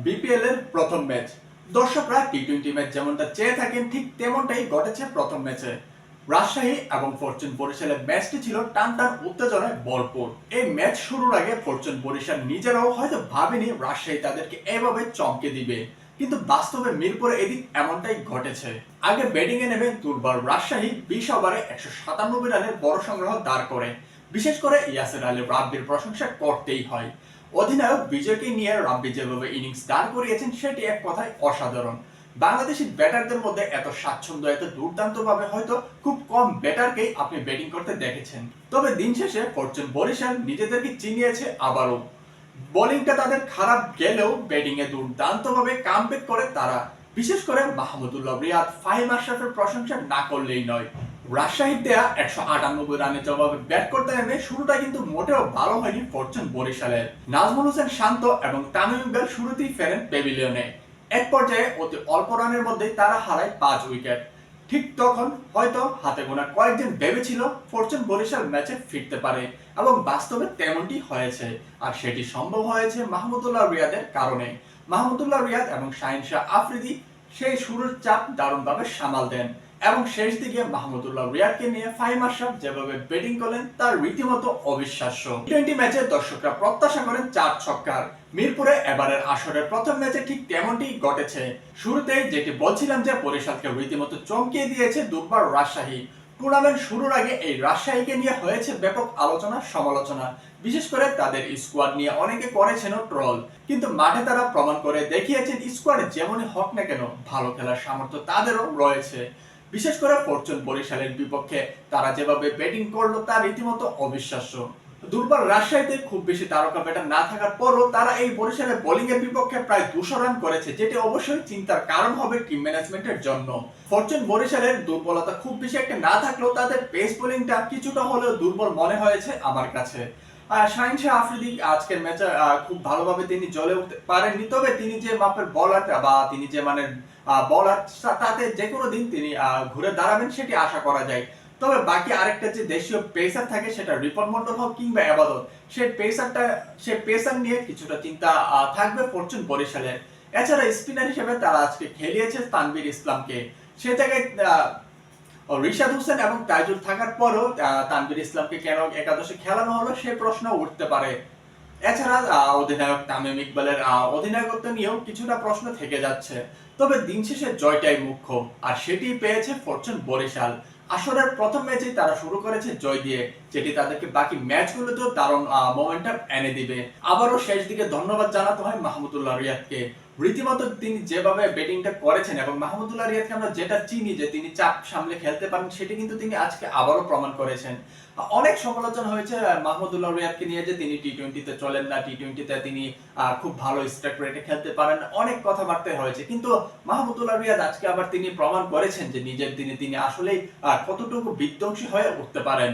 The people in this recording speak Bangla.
বিপিএল এর প্রথম ম্যাচ। দর্শকরা টি-টোয়েন্টি ম্যাচ যেমনটা চেয়ে থাকেন ঠিক তেমনটাই ঘটেছে প্রথম ম্যাচে। রাজশাহী এবং ফরচুন বরিশালের ম্যাচটি ছিল টানটান উত্তেজনায় ভরপুর। এই ম্যাচ শুরুর আগে ফরচুন বরিশাল নিজেরাও হয়তো ভাবেনি রাজশাহী তাদেরকে এভাবে চমকে দিবে, কিন্তু বাস্তবে মিরপুরে এদিক এমনটাই ঘটেছে। আগে ব্যাটিং এ নেমে দুর্বার রাজশাহী 20 ওভারে 197 রানের বড় সংগ্রহ দাঁড় করে। বিশেষ করে ইয়াসির আলী রাব্বির প্রশংসা করতেই হয়। অধিনায়ক বিজয়কে নিয়ে রাব্বি যেভাবে ইনিংস দাঁড় করিয়েছেন সেটি এক কথায় অসাধারণ। বাংলাদেশি ব্যাটারদের মধ্যে এত স্বাচ্ছন্দ্য, এত দুর্দান্ত ভাবে হয়তো খুব কম ব্যাটারকেই আপনি ব্যাটিং করতে দেখেছেন। তবে দিন শেষে ফরচুন বরিশাল নিজেদেরকে চিনিয়েছে আবারও। বোলিংটা তাদের খারাপ গেলেও ব্যাটিং এ দুর্দান্ত ভাবে কামব্যাক করে তারা। বিশেষ করে মাহমুদুল্লাহ রিয়াদ, ফাহিম আশরাফের প্রশংসা না করলেই নয়। রাজশাহীর দেয়া 198 রানের জবাবে ব্যাট করতে নেমে শুরুটা কিন্তু মোটেও ভালো হয়নি ফরচুন বরিশালের। নাজমুল হোসেন শান্ত এবং তামিম ইকবাল শুরুতেই ফেরেন প্যাভিলিয়নে। এক পর্যায়ে অতি অল্প রানের মধ্যেই তারা হারায় 5 উইকেট। ঠিক তখন হয়তো হাতে গোনা কয়েকজন ভেবেছিল ফরচুন বরিশাল ম্যাচে ফিরতে পারে, এবং বাস্তবে তেমনটি হয়েছে। আর সেটি সম্ভব হয়েছে মাহমুদুল্লাহ রিয়াদের কারণে। মাহমুদুল্লাহ রিয়াদ এবং শাহিন শাহ আফ্রিদি সেই শুরুর চাপ দারুণভাবে সামাল দেন, এবং শেষ দিকে মাহমুদুল্লাহ রিয়াদকে নিয়ে ফাহিম আশরাফ যেভাবে ব্যাটিং করলেন তা রীতিমতো অবিশ্বাস্য। টি-টোয়েন্টি ম্যাচে দর্শকরা প্রত্যাশা করেন 4 ছক্কার। মিরপুরে এবারের আসরের প্রথম ম্যাচে ঠিক তেমনটি ঘটেছে। শুরুতেই যেটি বলছিলাম যে বরিশালকে রীতিমতো চমকিয়ে দিয়েছে দুর্বার রাজশাহী। টুর্নামেন্ট শুরুর আগে এই রাজশাহীকে নিয়ে হয়েছে ব্যাপক আলোচনা সমালোচনা। বিশেষ করে তাদের স্কোয়াড নিয়ে অনেকে করেছেন ট্রল, কিন্তু মাঠে তারা প্রমাণ করে দেখিয়েছেন স্কোয়াডে যেমনই হোক না কেন ভালো খেলার সামর্থ্য তাদেরও রয়েছে। বিশেষ করে ফরচুন বরিশালের বিপক্ষে তারা যেভাবে ব্যাটিং করলো তা রীতিমতো অবিশ্বাস্য। দুর্বল রাজশাহীতে খুব বেশি তারকা ব্যাটার না থাকার পরও তারা এই বরিশালের বোলিং এর বিপক্ষে প্রায় 200 রান করেছে, যেটি অবশ্যই চিন্তার কারণ হবে টিম ম্যানেজমেন্টের জন্য। ফরচুন বরিশালের দুর্বলতা খুব বেশি একটা না থাকলেও তাদের পেস বোলিংটা কিছুটা হলেও দুর্বল মনে হয়েছে আমার কাছে। শাহিন শাহ আফ্রিদি আজকের ম্যাচে খুব ভালোভাবে তিনি জ্বলে উঠতে পারেননি, তবে তিনি যে মাপের বলার বা তিনি যে মানের বলার, তাতে যে কোনো দিন তিনি ঘুরে দাঁড়াবেন সেটি আশা করা যায়। তবে বাকি আরেকটা যে দেশীয় পেসার থাকে সেটা রিপন মন্ডল হোক কিংবা আবাদত, সেই পেসার নিয়ে কিছুটা চিন্তা থাকবে ফরচুন বরিশালের। এছাড়া স্পিনার হিসেবে তারা আজকে খেলিয়েছে তানভীর ইসলামকে। সে জায়গায় রিশাদ হোসেন এবং তাইজুল থাকার পরও তানভীর ইসলামকে কেন একাদশে খেলানো হলো সে প্রশ্ন উঠতে পারে। এছাড়া অধিনায়ক তামিম ইকবালের অধিনায়কত্ব নিয়েও কিছুটা প্রশ্ন থেকে যাচ্ছে। তবে দিন শেষে জয়টাই মুখ্য, আর সেটি পেয়েছে ফরচুন বরিশাল। আসরের প্রথম ম্যাচেই তারা শুরু করেছে জয় দিয়ে, যেটি তাদেরকে বাকি ম্যাচগুলোতেও দারুণ মোমেন্টাম এনে দিবে। আবারও শেষ দিকে ধন্যবাদ জানাতে হয় মাহমুদুল্লাহ রিয়াদকে। রীতিমতো তিনি যেভাবে ব্যাটিংটা করেছেন, এবং মাহমুদুল্লাহ রিয়াদকে আমরা যেটা চিনি যে তিনি চাপ সামলে খেলতে পারেন, সেটি কিন্তু তিনি আজকে আবারও প্রমাণ করেছেন। অনেক সমালোচনা হয়েছে মাহমুদুল্লাহ রিয়াদকে নিয়ে যে তিনি টি-টোয়েন্টিতে চলেন না, টি-টোয়েন্টিতে তিনি খুব ভালো স্ট্রাইক রেটে খেলতে পারেন, অনেক কথাবার্তা হয়েছে। কিন্তু মাহমুদুল্লাহ রিয়াদ আজকে আবার তিনি প্রমাণ করেছেন যে নিজের দিনে তিনি আসলেই কতটুকু বিধ্বংসী হয়ে উঠতে পারেন।